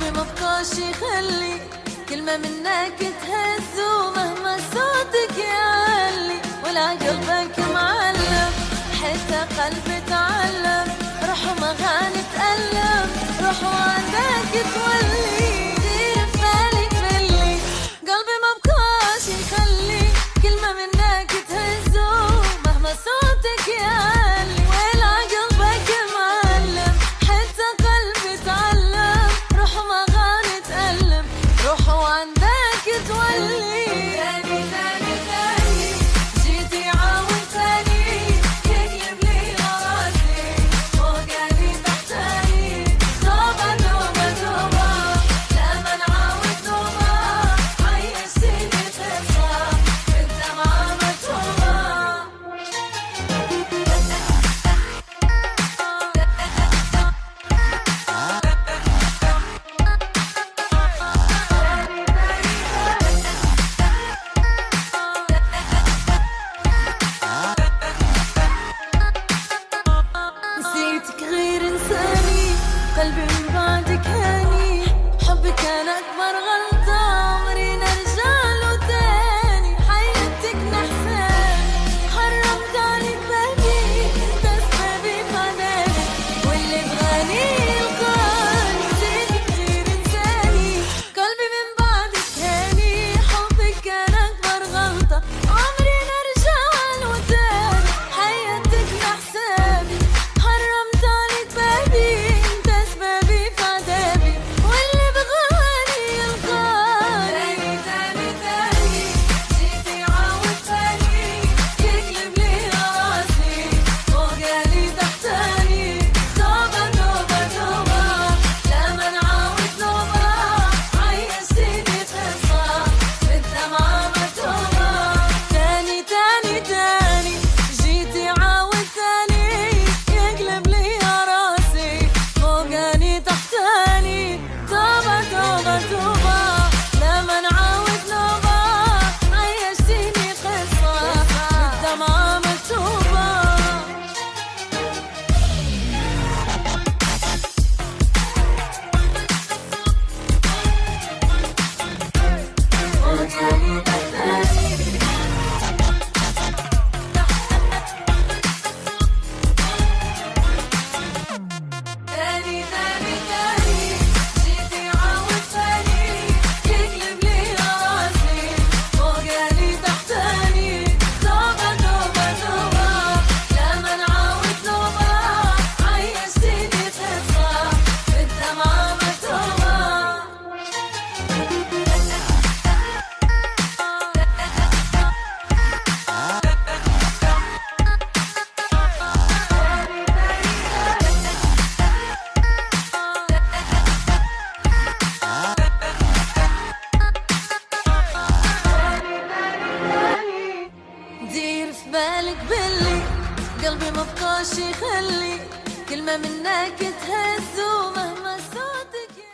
قلبي مبقاش يخلي كلمة منك تهز، ومهما صوتك يعلي ولا قلبك معلم، حتى قلبي تعلم روح ومغاني تألم، روح وعندك تولي دير في بالك بلي. قلبي مبقاش يخلي كلمة منك تهز، ومهما صوتك يعلي ولا قلبك معلم، حتى قلبي تعلم روح ومغاني تألم، روح وعندك تولي. قلبي من بعدك هاني، حبك كان أكبر غلطة، عمري نرجع له تاني، حياتك نحساني، حرمت عليك بابي، انت سببي فداني، واللي بغاني يلقاني، نسيتك غير انساني. قلبي من بعدك هاني، حبك كان أكبر غلطة، عمري نرجع له تاني، حياتك نحساني، حرمت عليك بابي، بالك بلي قلبي مبقاش يخلي كلمة منك تهز.